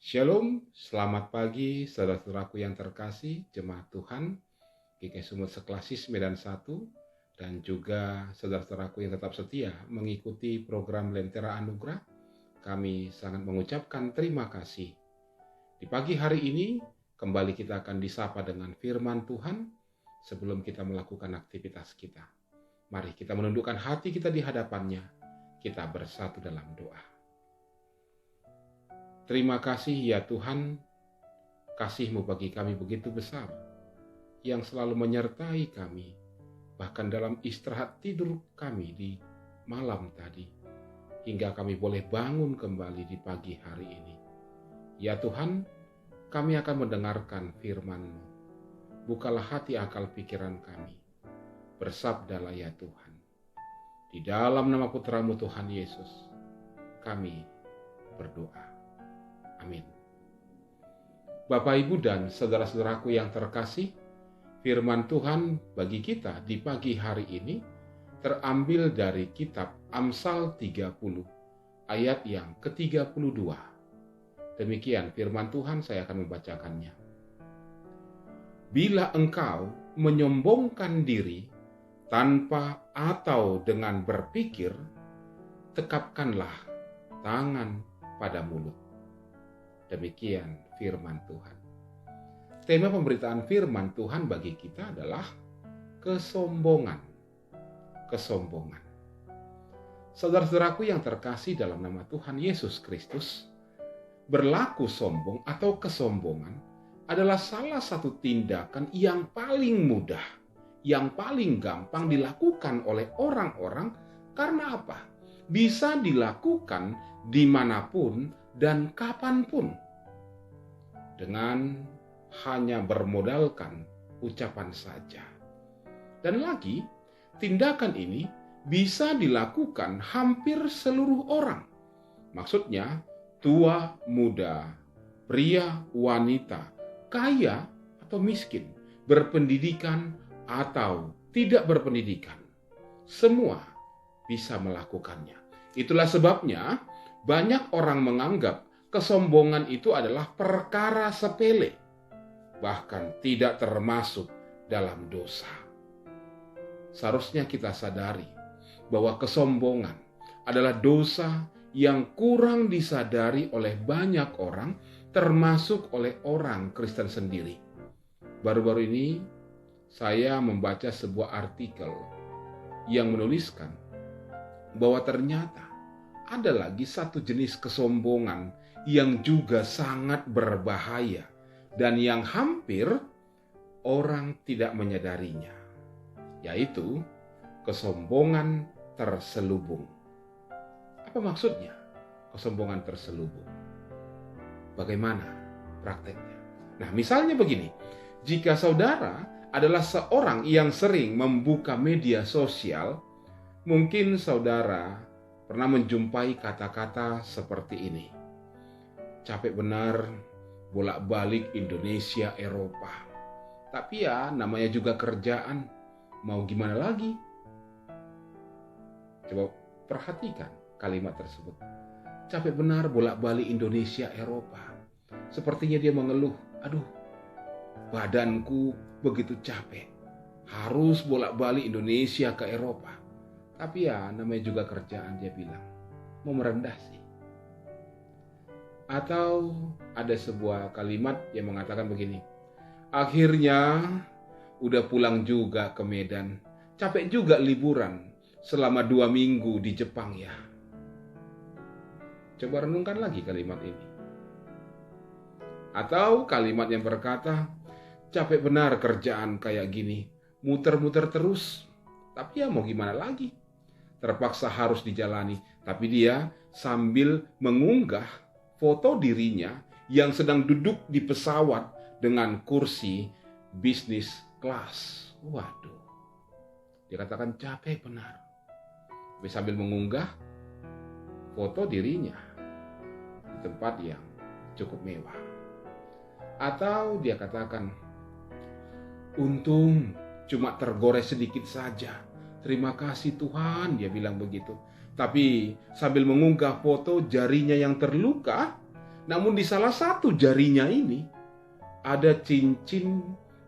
Shalom, selamat pagi saudara-saudaraku yang terkasih, jemaat Tuhan, GKI Sumut Seklasis Medan 1, dan juga saudara-saudaraku yang tetap setia mengikuti program Lentera Anugerah. Kami sangat mengucapkan terima kasih. Di pagi hari ini, kembali kita akan disapa dengan firman Tuhan sebelum kita melakukan aktivitas kita. Mari kita menundukkan hati kita di hadapannya, kita bersatu dalam doa. Terima kasih ya Tuhan, kasih-Mu bagi kami begitu besar, yang selalu menyertai kami, bahkan dalam istirahat tidur kami di malam tadi, hingga kami boleh bangun kembali di pagi hari ini. Ya Tuhan, kami akan mendengarkan firman-Mu. Bukalah hati akal pikiran kami. Bersabdalah ya Tuhan. Di dalam nama Putra-Mu Tuhan Yesus, kami berdoa. Amin. Bapak, Ibu, dan saudara-saudaraku yang terkasih, firman Tuhan bagi kita di pagi hari ini terambil dari kitab Amsal 30, ayat yang ke-32. Demikian firman Tuhan, saya akan membacakannya. Bila engkau menyombongkan diri tanpa atau dengan berpikir, tekapkanlah tangan pada mulut. Demikian firman Tuhan. Tema pemberitaan firman Tuhan bagi kita adalah kesombongan. Kesombongan. Saudara-saudaraku yang terkasih dalam nama Tuhan Yesus Kristus, berlaku sombong atau kesombongan adalah salah satu tindakan yang paling mudah, yang paling gampang dilakukan oleh orang-orang. Karena apa? Bisa dilakukan dimanapun dan kapanpun, dengan hanya bermodalkan ucapan saja. Dan lagi, tindakan ini bisa dilakukan hampir seluruh orang. Maksudnya, tua, muda, pria, wanita, kaya atau miskin, berpendidikan atau tidak berpendidikan. Semua bisa melakukannya. Itulah sebabnya banyak orang menganggap kesombongan itu adalah perkara sepele, bahkan tidak termasuk dalam dosa. Seharusnya kita sadari bahwa kesombongan adalah dosa yang kurang disadari oleh banyak orang, termasuk oleh orang Kristen sendiri. Baru-baru ini saya membaca sebuah artikel yang menuliskan bahwa ternyata ada lagi satu jenis kesombongan yang juga sangat berbahaya dan yang hampir orang tidak menyadarinya, yaitu kesombongan terselubung. Apa maksudnya kesombongan terselubung? Bagaimana prakteknya? Nah, misalnya begini, jika saudara adalah seorang yang sering membuka media sosial, mungkin saudara pernah menjumpai kata-kata seperti ini. Capek benar bolak-balik Indonesia, Eropa. Tapi ya namanya juga kerjaan. Mau gimana lagi? Coba perhatikan kalimat tersebut. Capek benar bolak-balik Indonesia, Eropa. Sepertinya dia mengeluh. Aduh, badanku begitu capek. Harus bolak-balik Indonesia ke Eropa. Tapi ya namanya juga kerjaan, dia bilang. Mau merendah sih. Atau ada sebuah kalimat yang mengatakan begini. Akhirnya udah pulang juga ke Medan. Capek juga liburan selama 2 minggu di Jepang ya. Coba renungkan lagi kalimat ini. Atau kalimat yang berkata, capek benar kerjaan kayak gini. Muter-muter terus. Tapi ya mau gimana lagi? Terpaksa harus dijalani, tapi dia sambil mengunggah foto dirinya yang sedang duduk di pesawat dengan kursi bisnis kelas. Waduh, dia katakan capek benar, tapi sambil mengunggah foto dirinya di tempat yang cukup mewah. Atau dia katakan, untung cuma tergores sedikit saja. Terima kasih Tuhan, dia bilang begitu. Tapi sambil mengunggah foto jarinya yang terluka Namun di salah satu jarinya ini ada cincin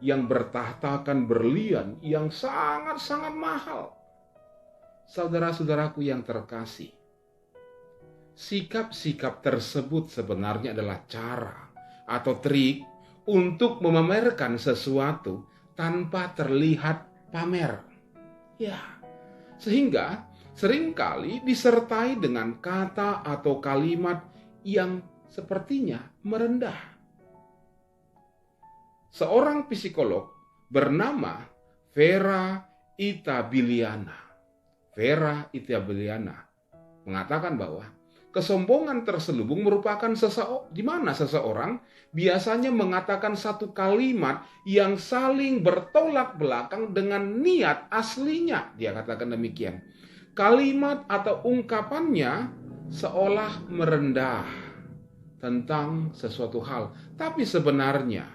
yang bertahtakan berlian yang sangat-sangat mahal. Saudara-saudaraku yang terkasih, sikap-sikap tersebut sebenarnya adalah cara atau trik untuk memamerkan sesuatu tanpa terlihat pamer. Ya, sehingga seringkali disertai dengan kata atau kalimat yang sepertinya merendah. Seorang psikolog bernama Vera Itabiliana mengatakan bahwa kesombongan terselubung merupakan di mana seseorang biasanya mengatakan satu kalimat yang saling bertolak belakang dengan niat aslinya. Dia katakan demikian. Kalimat atau ungkapannya seolah merendah tentang sesuatu hal, tapi sebenarnya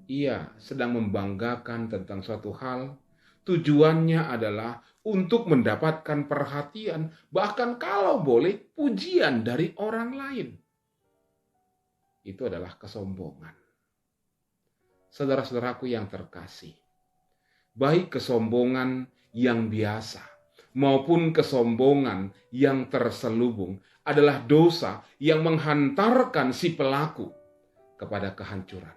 ia sedang membanggakan tentang suatu hal. Tujuannya adalah untuk mendapatkan perhatian, bahkan kalau boleh pujian dari orang lain. Itu adalah kesombongan. Saudara-saudaraku yang terkasih, baik kesombongan yang biasa maupun kesombongan yang terselubung adalah dosa yang menghantarkan si pelaku kepada kehancuran.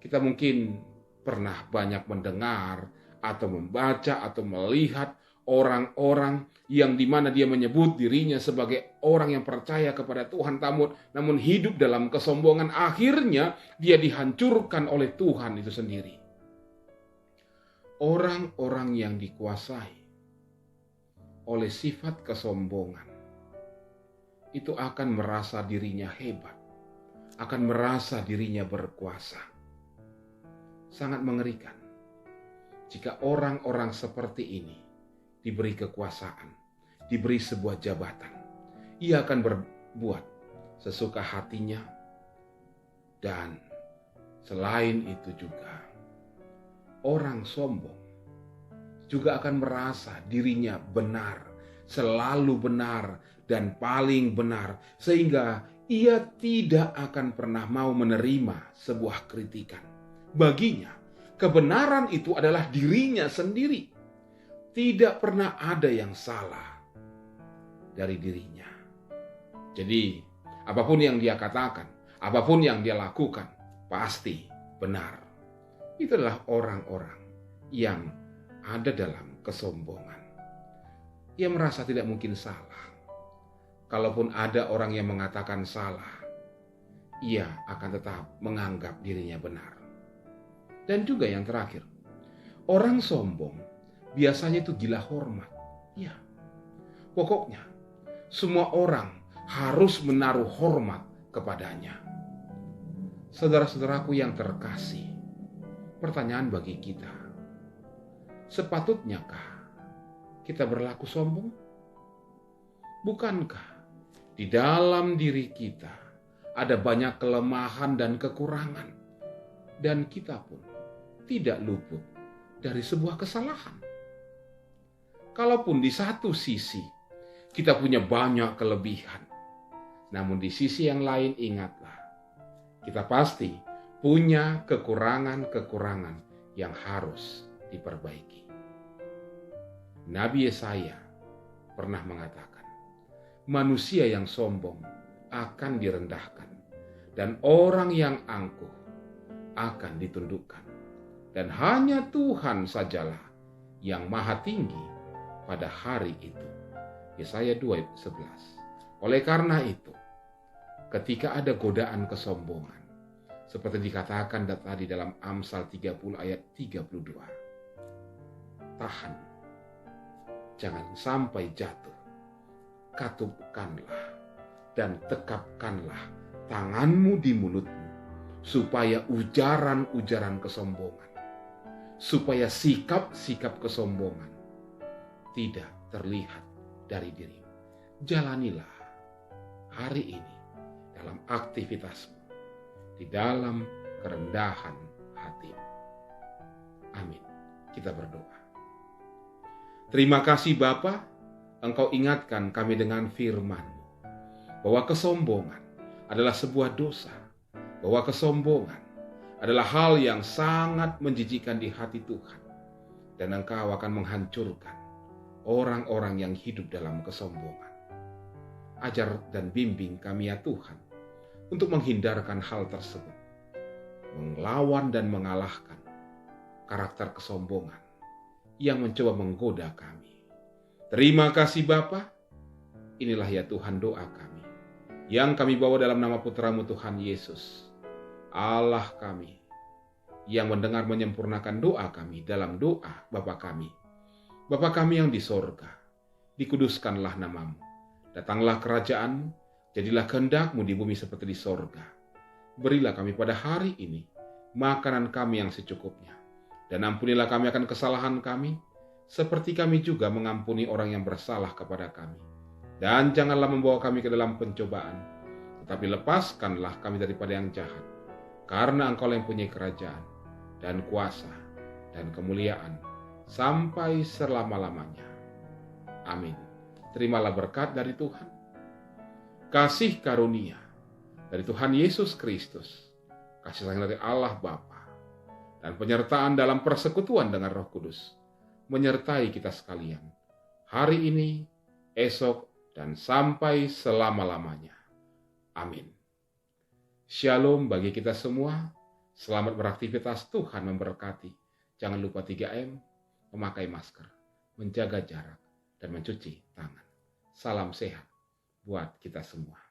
Kita mungkin pernah banyak mendengar atau membaca atau melihat orang-orang yang dimana dia menyebut dirinya sebagai orang yang percaya kepada Tuhan, namun hidup dalam kesombongan, akhirnya dia dihancurkan oleh Tuhan itu sendiri. Orang-orang yang dikuasai oleh sifat kesombongan itu akan merasa dirinya hebat, akan merasa dirinya berkuasa. Sangat mengerikan jika orang-orang seperti ini diberi kekuasaan, diberi sebuah jabatan. Ia akan berbuat sesuka hatinya, dan selain itu juga orang sombong juga akan merasa dirinya benar, selalu benar dan paling benar, sehingga ia tidak akan pernah mau menerima sebuah kritikan. Baginya, kebenaran itu adalah dirinya sendiri. Tidak pernah ada yang salah dari dirinya. Jadi, apapun yang dia katakan, apapun yang dia lakukan, pasti benar. Itu adalah orang-orang yang ada dalam kesombongan. Ia merasa tidak mungkin salah. Kalaupun ada orang yang mengatakan salah, ia akan tetap menganggap dirinya benar. Dan juga yang terakhir, orang sombong biasanya itu gila hormat. Ya, pokoknya semua orang harus menaruh hormat kepadanya. Saudara-saudaraku yang terkasih, pertanyaan bagi kita, sepatutnyakah kita berlaku sombong? Bukankah di dalam diri kita ada banyak kelemahan dan kekurangan, dan kita pun tidak luput dari sebuah kesalahan? Kalaupun di satu sisi kita punya banyak kelebihan, namun di sisi yang lain ingatlah, kita pasti punya kekurangan-kekurangan yang harus diperbaiki. Nabi Yesaya pernah mengatakan, manusia yang sombong akan direndahkan, dan orang yang angkuh akan ditundukkan. Dan hanya Tuhan sajalah yang maha tinggi pada hari itu. Yesaya 2:11. Oleh karena itu, ketika ada godaan kesombongan, seperti dikatakan tadi dalam Amsal 30 ayat 32, tahan, jangan sampai jatuh, katupkanlah dan tekapkanlah tanganmu di mulutmu, supaya ujaran-ujaran kesombongan, supaya sikap-sikap kesombongan tidak terlihat dari dirimu. Jalanilah hari ini dalam aktivitasmu, di dalam kerendahan hatimu. Amin. Kita berdoa. Terima kasih Bapa, Engkau ingatkan kami dengan firman-Mu. bahwa kesombongan adalah sebuah dosa, bahwa kesombongan adalah hal yang sangat menjijikkan di hati Tuhan, dan Engkau akan menghancurkan orang-orang yang hidup dalam kesombongan. Ajar dan bimbing kami ya Tuhan, untuk menghindarkan hal tersebut, melawan dan mengalahkan karakter kesombongan yang mencoba menggoda kami. Terima kasih Bapa. Inilah ya Tuhan doa kami, yang kami bawa dalam nama Putra-Mu Tuhan Yesus, Allah kami, yang mendengar menyempurnakan doa kami dalam doa Bapa kami. Bapa kami yang di sorga, dikuduskanlah namamu. Datanglah kerajaan-Mu, jadilah kehendak-Mu di bumi seperti di sorga. Berilah kami pada hari ini makanan kami yang secukupnya. Dan ampunilah kami akan kesalahan kami, seperti kami juga mengampuni orang yang bersalah kepada kami. Dan janganlah membawa kami ke dalam pencobaan, tetapi lepaskanlah kami daripada yang jahat. Karena Engkau yang punya kerajaan, dan kuasa, dan kemuliaan, sampai selama-lamanya. Amin. Terimalah berkat dari Tuhan, kasih karunia dari Tuhan Yesus Kristus, kasih sayang dari Allah Bapa, dan penyertaan dalam persekutuan dengan Roh Kudus, menyertai kita sekalian, hari ini, esok, dan sampai selama-lamanya. Amin. Shalom bagi kita semua. Selamat beraktivitas, Tuhan memberkati. Jangan lupa 3M, memakai masker, menjaga jarak, dan mencuci tangan. Salam sehat buat kita semua.